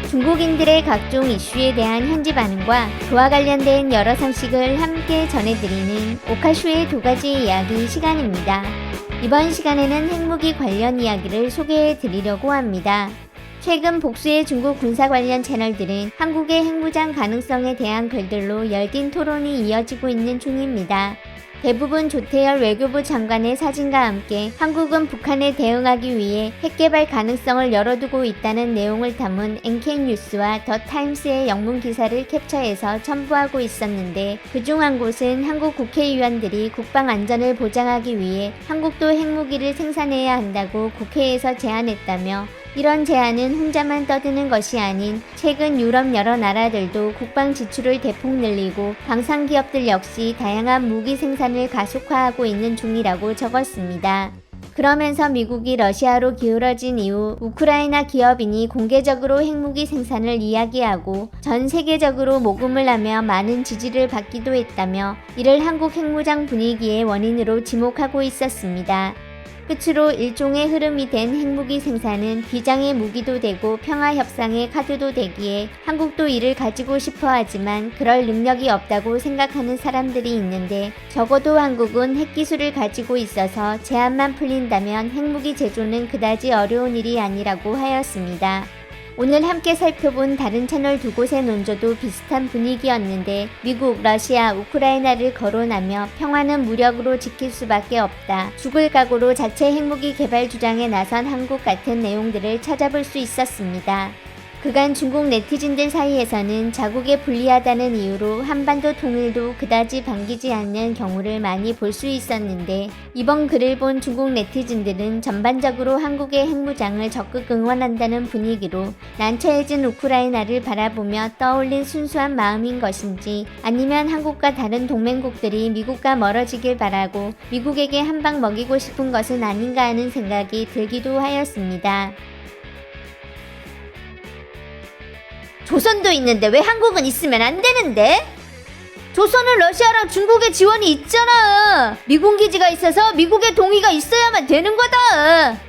중국인들의 각종 이슈에 대한 현지 반응과 그와 관련된 여러 상식을 함께 전해드리는 오카쇼의 2가지 이야기 시간입니다. 이번 시간에는 핵무기 관련 이야기를 소개해드리려고 합니다. 최근 복수의 중국 군사 관련 채널들은 한국의 핵무장 가능성에 대한 글들로 열띤 토론이 이어지고 있는 중입니다. 대부분 조태열 외교부 장관의 사진과 함께 한국은 북한에 대응하기 위해 핵개발 가능성을 열어두고 있다는 내용을 담은 NK뉴스와 더 타임스의 영문 기사를 캡처해서 첨부하고 있었는데, 그중 한 곳은 한국 국회의원들이 국방 안전을 보장하기 위해 한국도 핵무기를 생산해야 한다고 국회에서 제안했다며, 이런 제안은 혼자만 떠드는 것이 아닌 최근 유럽 여러 나라들도 국방 지출을 대폭 늘리고 방산 기업들 역시 다양한 무기 생산을 가속화하고 있는 중이라고 적었습니다. 그러면서 미국이 러시아로 기울어진 이후 우크라이나 기업인이 공개적으로 핵무기 생산을 이야기하고 전 세계적으로 모금을 하며 많은 지지를 받기도 했다며, 이를 한국 핵무장 분위기의 원인으로 지목하고 있었습니다. 끝으로 일종의 흐름이 된 핵무기 생산은 비장의 무기도 되고 평화협상의 카드도 되기에 한국도 이를 가지고 싶어 하지만 그럴 능력이 없다고 생각하는 사람들이 있는데, 적어도 한국은 핵기술을 가지고 있어서 제한만 풀린다면 핵무기 제조는 그다지 어려운 일이 아니라고 하였습니다. 오늘 함께 살펴본 다른 채널 2곳의 논조도 비슷한 분위기였는데, 미국, 러시아, 우크라이나를 거론하며 평화는 무력으로 지킬 수밖에 없다, 죽을 각오로 자체 핵무기 개발 주장에 나선 한국 같은 내용들을 찾아볼 수 있었습니다. 그간 중국 네티즌들 사이에서는 자국에 불리하다는 이유로 한반도 통일도 그다지 반기지 않는 경우를 많이 볼 수 있었는데, 이번 글을 본 중국 네티즌들은 전반적으로 한국의 핵무장을 적극 응원한다는 분위기로 난처해진 우크라이나를 바라보며 떠올린 순수한 마음인 것인지, 아니면 한국과 다른 동맹국들이 미국과 멀어지길 바라고 미국에게 한 방 먹이고 싶은 것은 아닌가 하는 생각이 들기도 하였습니다. 조선도 있는데 왜 한국은 있으면 안 되는데? 조선은 러시아랑 중국의 지원이 있잖아. 미군 기지가 있어서 미국의 동의가 있어야만 되는 거다.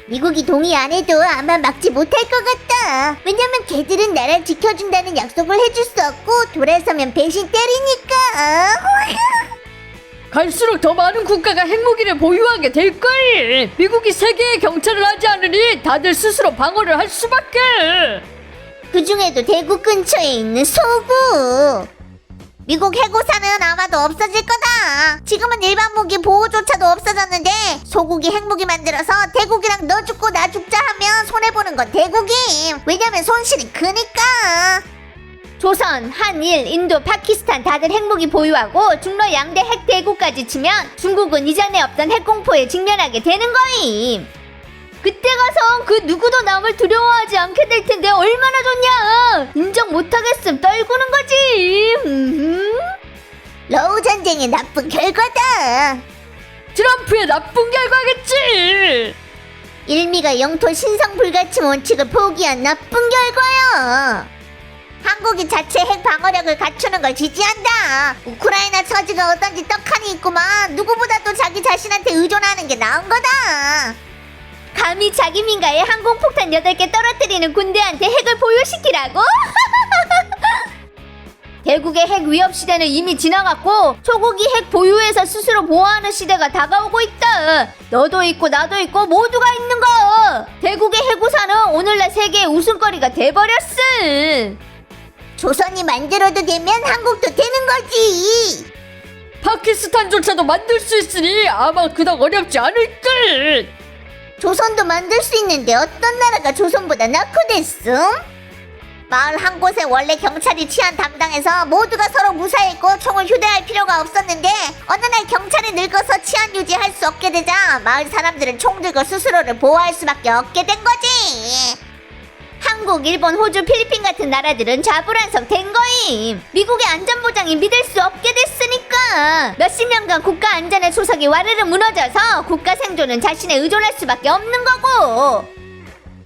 미국이 동의 안 해도 아마 막지 못할 것 같다. 왜냐면 걔들은 나라를 지켜준다는 약속을 해줄 수 없고 돌아서면 배신 때리니까. 갈수록 더 많은 국가가 핵무기를 보유하게 될걸. 미국이 세계의 경찰을 하지 않으니 다들 스스로 방어를 할 수밖에. 그 중에도 대구 근처에 있는 소구. 미국 해고사는 아마도 없어질 거다. 지금은 일반 무기 보호조차도 없어졌는데 소국이 핵무기 만들어서 대국이랑 너 죽고 나 죽자 하면 손해보는 건 대국임. 왜냐면 손실이 크니까. 조선, 한일, 인도, 파키스탄 다들 핵무기 보유하고 중러 양대 핵 대국까지 치면 중국은 이전에 없던 핵공포에 직면하게 되는 거임. 그때 가서 그 누구도 남을 두려워하지 않게 될 텐데 얼마나 좋냐. 인정 못하겠음 떨구는 거지. 러우 전쟁의 나쁜 결과다. 트럼프의 나쁜 결과겠지. 일미가 영토 신성 불가침 원칙을 포기한 나쁜 결과야. 한국이 자체 핵 방어력을 갖추는 걸 지지한다. 우크라이나 처지가 어떤지 떡하니 있구만. 누구보다도 자기 자신한테 의존하는 게 나은 거다. 감히 자기 민가에 항공폭탄 8개 떨어뜨리는 군대한테 핵을 보유시키라고? 대국의 핵 위협 시대는 이미 지나갔고 초국이 핵 보유해서 스스로 보호하는 시대가 다가오고 있다. 너도 있고 나도 있고 모두가 있는 거. 대국의 해고사는 오늘날 세계의 웃음거리가 돼버렸음. 조선이 만들어도 되면 한국도 되는 거지. 파키스탄조차도 만들 수 있으니 아마 그닥 어렵지 않을 듯. 조선도 만들 수 있는데 어떤 나라가 조선보다 낙후됐음? 마을 한 곳에 원래 경찰이 치안 담당해서 모두가 서로 무사했고 총을 휴대할 필요가 없었는데 어느 날 경찰이 늙어서 치안 유지할 수 없게 되자 마을 사람들은 총 들고 스스로를 보호할 수밖에 없게 된 거지. 한국, 일본, 호주, 필리핀 같은 나라들은 좌불안석 된 거임. 미국의 안전보장이 믿을 수 없게 됐으니까 몇십 년간 국가 안전의 소석이 와르르 무너져서 국가 생존은 자신에 의존할 수밖에 없는 거고,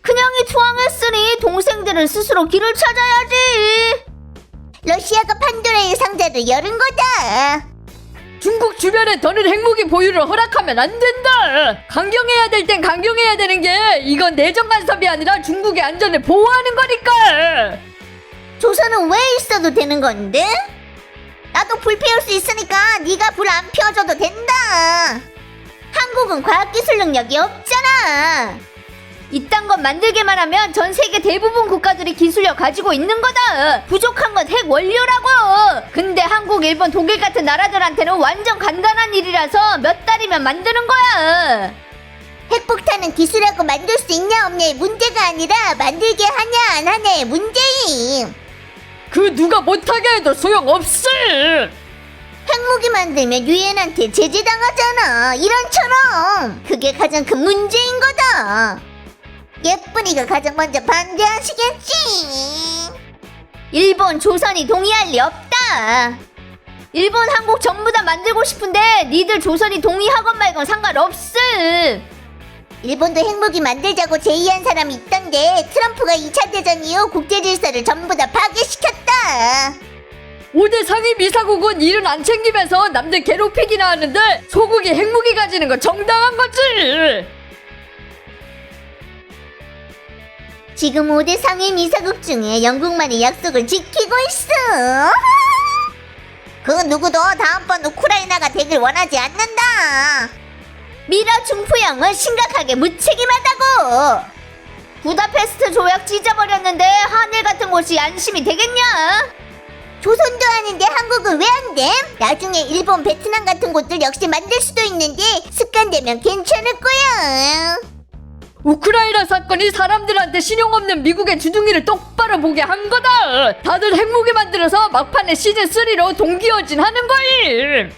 큰형이 투항했으니 동생들은 스스로 길을 찾아야지. 러시아가 판도라의 상자를 열은 거다. 중국 주변에 더는 핵무기 보유를 허락하면 안 된다. 강경해야 될 땐 강경해야 되는 게 이건 내정 간섭이 아니라 중국의 안전을 보호하는 거니까. 조선은 왜 있어도 되는 건데? 나도 불 피울 수 있으니까 네가 불 안 피워줘도 된다. 한국은 과학기술 능력이 없잖아. 이딴 것 만들기만 하면 전 세계 대부분 국가들이 기술력 가지고 있는 거다. 부족한 건 핵 원료라고. 근데 한국, 일본, 독일 같은 나라들한테는 완전 간단한 일이라서 몇 달이면 만드는 거야. 핵폭탄은 기술하고 만들 수 있냐 없냐의 문제가 아니라 만들게 하냐 안 하냐의 문제임. 그 누가 못하게 해도 소용없어. 핵무기 만들면 유엔한테 제재당하잖아. 이런처럼. 그게 가장 큰 문제인 거다. 예쁜이가 가장 먼저 반대하시겠지. 일본, 조선이 동의할 리 없다. 일본, 한국 전부 다 만들고 싶은데 니들 조선이 동의하건 말건 상관없음. 일본도 핵무기 만들자고 제의한 사람이 있던데 트럼프가 2차 대전 이후 국제 질서를 전부 다 파괴시켰다. 5대 상위 미사국은 일은 안 챙기면서 남들 괴롭히기나 하는데 소국이 핵무기 가지는 건 정당한 거지. 지금 5대 상위 미사국 중에 영국만이 약속을 지키고 있어. 그 누구도 다음번 우크라이나가 되길 원하지 않는다. 미러 중프형은 심각하게 무책임하다고. 부다페스트 조약 찢어버렸는데 하늘 같은 곳이 안심이 되겠냐? 조선도 하는데 한국은 왜 안 돼? 나중에 일본, 베트남 같은 곳들 역시 만들 수도 있는데 습관되면 괜찮을 거야. 우크라이나 사건이 사람들한테 신용 없는 미국의 주둥이를 똑바로 보게 한 거다. 다들 핵무기 만들어서 막판에 시즌3로 동기어진 하는 거임.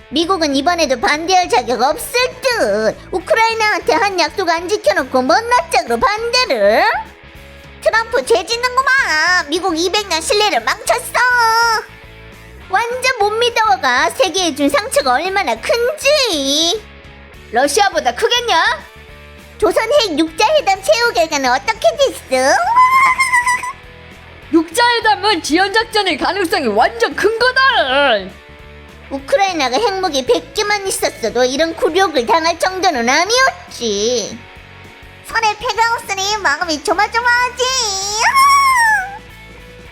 미국은 이번에도 반대할 자격 없을 듯. 우크라이나한테 한 약속 안 지켜놓고 뭔 낯짝으로 반대를? 트럼프 죄짓는구만. 미국 200년 신뢰를 망쳤어. 완전 못 믿어가. 세계에 준 상처가 얼마나 큰지. 러시아보다 크겠냐? 조선 핵 육자회담 최후 결과는 어떻게 됐어? 육자회담은 지연작전일 가능성이 완전 큰 거다. 우크라이나가 핵무기 100개만 있었어도 이런 굴욕을 당할 정도는 아니었지. 손에 패가 없으니 마음이 조마조마하지.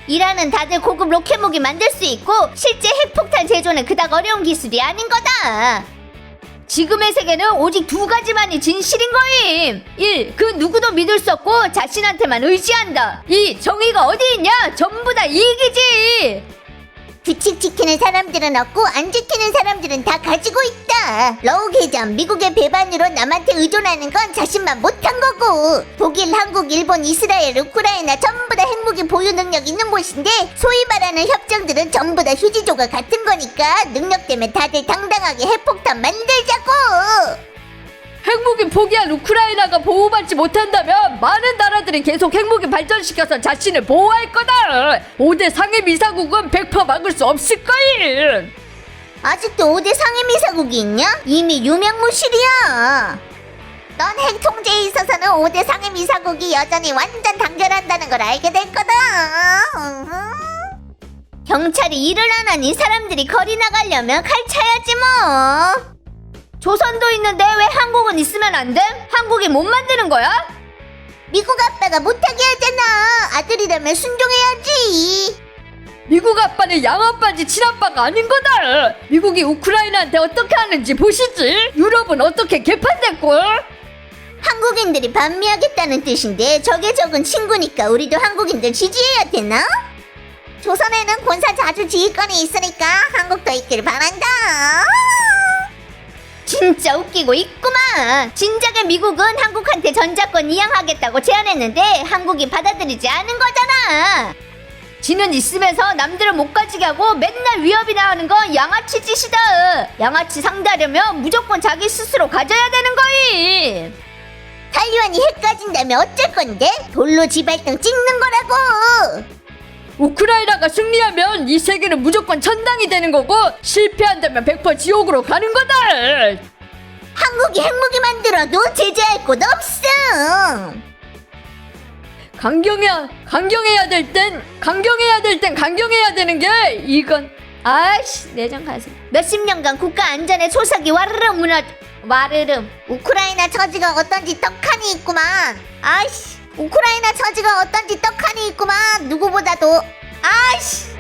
이란은 다들 고급 로켓무기 만들 수 있고 실제 핵폭탄 제조는 그닥 어려운 기술이 아닌 거다. 지금의 세계는 오직 두 가지만이 진실인 거임. 1. 그 누구도 믿을 수 없고 자신한테만 의지한다. 2. 정의가 어디 있냐? 전부 다 이익이지. 규칙 지키는 사람들은 없고 안 지키는 사람들은 다 가지고 있다. 러우 회장, 미국의 배반으로 남한테 의존하는 건 자신만 못한 거고, 독일, 한국, 일본, 이스라엘, 우크라이나 전부 다 핵무기 보유 능력 있는 곳인데 소위 말하는 협정들은 전부 다 휴지조각 같은 거니까 능력 때문에 다들 당당하게 핵폭탄 만들자고. 핵무기 포기한 우크라이나가 보호받지 못한다면 많은 나라들이 계속 핵무기 발전시켜서 자신을 보호할 거다. 5대 상위 미사국은 100% 막을 수 없을 거임. 아직도 5대 상위 미사국이 있냐? 이미 유명무실이야. 넌 핵 통제에 있어서는 5대 상위 미사국이 여전히 완전 단결한다는 걸 알게 될 거다. 경찰이 일을 안 하니 사람들이 거리 나가려면 칼 차야지 뭐. 조선도 있는데 왜 한국은 있으면 안 돼? 한국이 못 만드는 거야? 미국 아빠가 못하게 하잖아. 아들이라면 순종해야지. 미국 아빠는 양아빠지 친아빠가 아닌 거다. 미국이 우크라이나한테 어떻게 하는지 보시지. 유럽은 어떻게 개판됐고. 한국인들이 반미하겠다는 뜻인데 적에 적은 친구니까 우리도 한국인들 지지해야 되나? 조선에는 군사 자주 지휘권이 있으니까 한국도 있길 바란다. 진짜 웃기고 있구만. 진작에 미국은 한국한테 전자권 이양하겠다고 제안했는데 한국이 받아들이지 않은 거잖아. 지는 있으면서 남들은 못 가지게 하고 맨날 위협이나 하는 건 양아치 짓이다. 양아치 상대하려면 무조건 자기 스스로 가져야 되는 거임. 탈리반이 핵 가진다면 어쩔 건데? 돌로 지발등 찍는 거라고. 우크라이나가 승리하면 이 세계는 무조건 천당이 되는 거고 실패한다면 100% 지옥으로 가는 거다. 한국이 핵무기 만들어도 제재할 곳 없음. 강경해야 될 땐 강경해야 되는 게 이건 아이씨 내정 가슴. 몇십 년간 국가 안전의 소석이 와르름. 우크라이나 처지가 어떤지 떡하니 있구만. 아이씨, 우크라이나 처지가 어떤지 떡하니 있구만. 누구보다도. 아이씨.